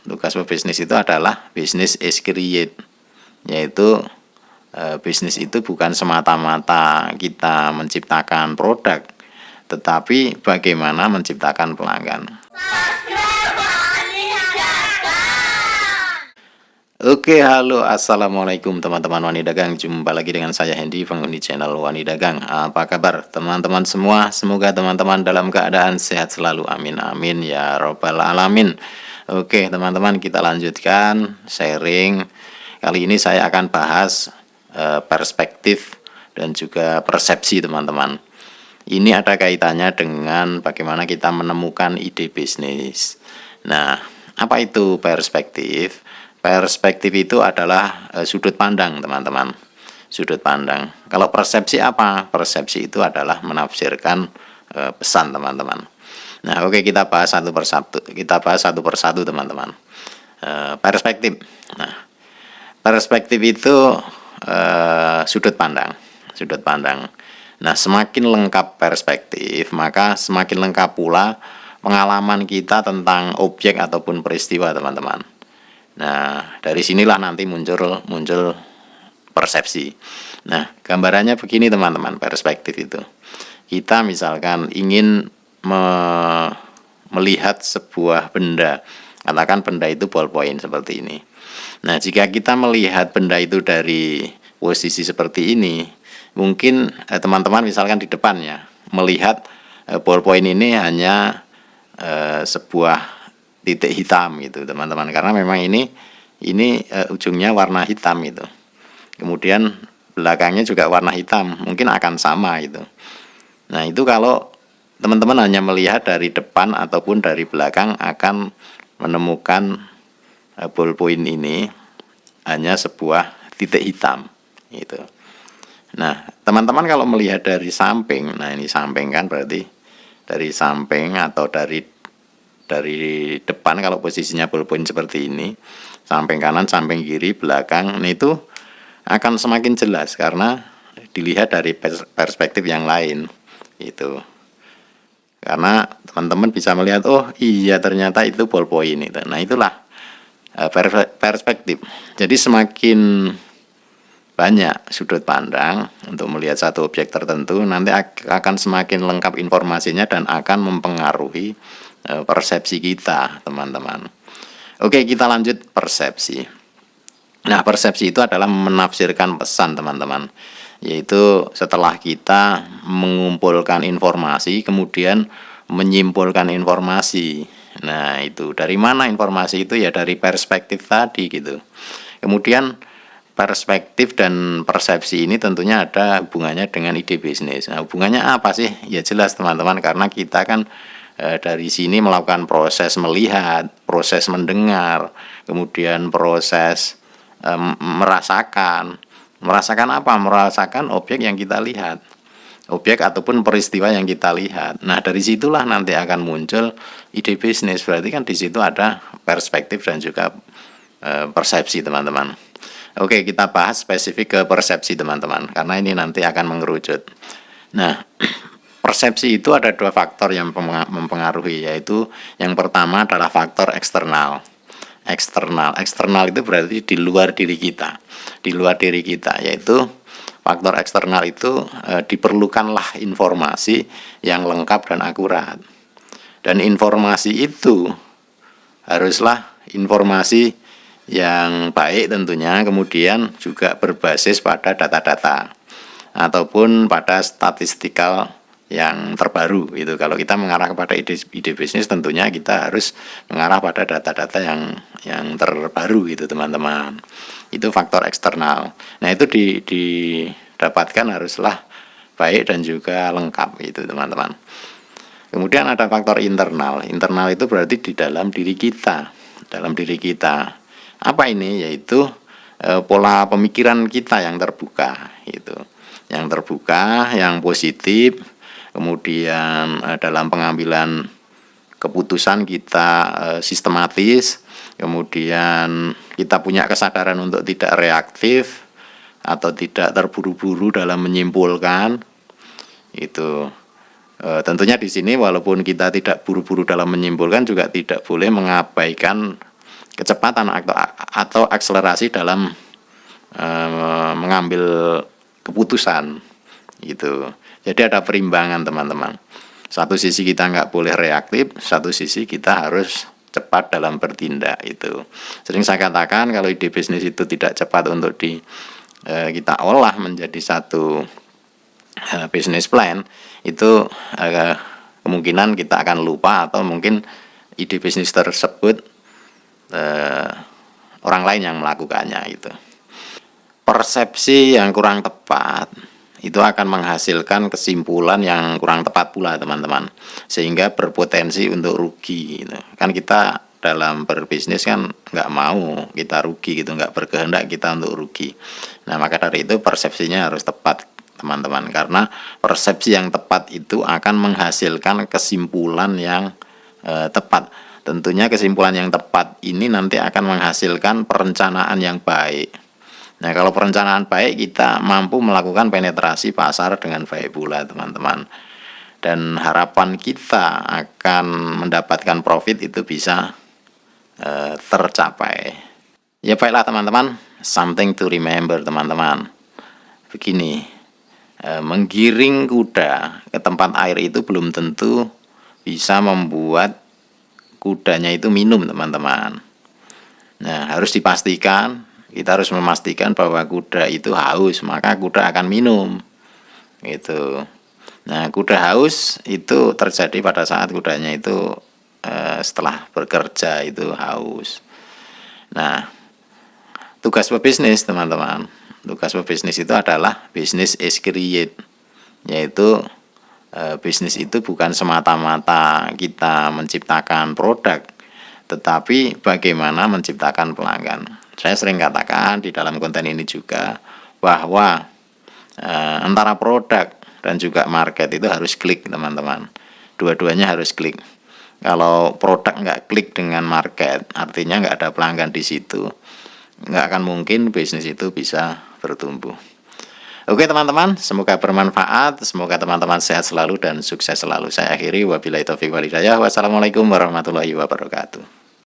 Tugas pebisnis itu adalah business is create, yaitu bisnis itu bukan semata-mata kita menciptakan produk, tetapi bagaimana menciptakan pelanggan. Oke, halo, assalamualaikum teman-teman Wani Dagang. Jumpa lagi dengan saya Hendy, penghuni channel Wani Dagang. Apa kabar teman-teman semua? Semoga teman-teman dalam keadaan sehat selalu. Amin amin ya robbal alamin. Oke teman-teman, kita lanjutkan sharing. Kali ini saya akan bahas perspektif dan juga persepsi teman-teman. Ini ada kaitannya dengan bagaimana kita menemukan ide bisnis. Nah, apa itu perspektif? Perspektif itu adalah sudut pandang teman-teman. Sudut pandang. Kalau persepsi apa? Persepsi itu adalah menafsirkan pesan teman-teman. Nah, oke, kita bahas satu persatu. Teman-teman. Perspektif. Nah, perspektif itu sudut pandang. Sudut pandang. Nah, semakin lengkap perspektif, maka semakin lengkap pula pengalaman kita tentang objek ataupun peristiwa teman-teman. Nah, dari sinilah nanti muncul persepsi. Nah, gambarannya begini teman-teman, perspektif itu. Kita misalkan ingin melihat sebuah benda, katakan benda itu ballpoint seperti ini. Nah, jika kita melihat benda itu dari posisi seperti ini, mungkin teman-teman misalkan di depannya melihat ballpoint ini hanya sebuah titik hitam gitu teman-teman, karena memang ini ujungnya warna hitam itu, kemudian belakangnya juga warna hitam, mungkin akan sama itu. Nah, itu kalau teman-teman hanya melihat dari depan ataupun dari belakang akan menemukan ballpoint ini hanya sebuah titik hitam gitu. Nah, teman-teman kalau melihat dari samping, nah ini samping kan, berarti dari samping atau dari depan kalau posisinya ballpoint seperti ini, samping kanan, samping kiri, belakang, nah itu akan semakin jelas karena dilihat dari perspektif yang lain itu. Karena teman-teman bisa melihat, oh iya ternyata itu ballpoint itu. Nah, itulah perspektif. Jadi semakin banyak sudut pandang untuk melihat satu objek tertentu, nanti akan semakin lengkap informasinya dan akan mempengaruhi persepsi kita teman-teman. Oke, kita lanjut persepsi. Nah, persepsi itu adalah menafsirkan pesan teman-teman, yaitu setelah kita mengumpulkan informasi kemudian menyimpulkan informasi. Nah, itu dari mana informasi itu? Ya dari perspektif tadi gitu. Kemudian perspektif dan persepsi ini tentunya ada hubungannya dengan ide bisnis. Nah, hubungannya apa sih? Ya jelas teman-teman, karena kita kan dari sini melakukan proses melihat, proses mendengar, kemudian proses merasakan apa? Merasakan objek yang kita lihat, objek ataupun peristiwa yang kita lihat. Nah, dari situlah nanti akan muncul ide bisnis. Berarti kan di situ ada perspektif dan juga persepsi teman-teman. Oke, kita bahas spesifik ke persepsi teman-teman, karena ini nanti akan mengerucut. Nah, persepsi itu ada dua faktor yang mempengaruhi, yaitu yang pertama adalah faktor eksternal. Eksternal itu berarti di luar diri kita. Di luar diri kita, yaitu faktor eksternal itu diperlukanlah informasi yang lengkap dan akurat. Dan informasi itu haruslah informasi yang baik tentunya, kemudian juga berbasis pada data-data ataupun pada statistikal yang terbaru itu. Kalau kita mengarah kepada ide bisnis, tentunya kita harus mengarah pada data-data yang terbaru itu teman-teman. Itu faktor eksternal. Nah, itu didapatkan haruslah baik dan juga lengkap itu teman-teman. Kemudian ada faktor internal. Internal itu berarti di dalam diri kita. Dalam diri kita. Apa ini? Yaitu pola pemikiran kita yang terbuka itu. Yang terbuka, yang positif. Kemudian dalam pengambilan keputusan kita sistematis. Kemudian kita punya kesadaran untuk tidak reaktif atau tidak terburu-buru dalam menyimpulkan itu. Tentunya di sini walaupun kita tidak buru-buru dalam menyimpulkan, juga tidak boleh mengabaikan kecepatan atau akselerasi dalam mengambil keputusan gitu. Jadi ada perimbangan teman-teman. Satu sisi kita nggak boleh reaktif, satu sisi kita harus cepat dalam bertindak itu. Sering saya katakan kalau ide bisnis itu tidak cepat untuk kita olah menjadi satu business plan, itu kemungkinan kita akan lupa atau mungkin ide bisnis tersebut orang lain yang melakukannya itu. Persepsi yang kurang tepat itu akan menghasilkan kesimpulan yang kurang tepat pula teman-teman, sehingga berpotensi untuk rugi gitu. Kan kita dalam berbisnis kan nggak mau kita rugi gitu, nggak berkehendak kita untuk rugi. Nah maka dari itu persepsinya harus tepat teman-teman, karena persepsi yang tepat itu akan menghasilkan kesimpulan yang tepat. Tentunya kesimpulan yang tepat ini nanti akan menghasilkan perencanaan yang baik. Nah kalau perencanaan baik, kita mampu melakukan penetrasi pasar dengan baik pula teman-teman, dan harapan kita akan mendapatkan profit itu bisa tercapai. Ya baiklah teman-teman, something to remember teman-teman. Begini, menggiring kuda ke tempat air itu belum tentu bisa membuat kudanya itu minum teman-teman. Nah harus dipastikan, kita harus memastikan bahwa kuda itu haus, maka kuda akan minum gitu. Nah kuda haus itu terjadi pada saat kudanya itu setelah bekerja itu haus. Nah tugas pebisnis teman-teman, tugas pebisnis itu adalah business is create, yaitu bisnis itu bukan semata-mata kita menciptakan produk, tetapi bagaimana menciptakan pelanggan. Saya sering katakan di dalam konten ini juga bahwa antara produk dan juga market itu harus klik teman-teman. Dua-duanya harus klik. Kalau produk nggak klik dengan market, artinya nggak ada pelanggan di situ, nggak akan mungkin bisnis itu bisa bertumbuh. Oke teman-teman, semoga bermanfaat, semoga teman-teman sehat selalu dan sukses selalu. Saya akhiri, wabillahi taufiq wal hidayah. Wassalamualaikum warahmatullahi wabarakatuh.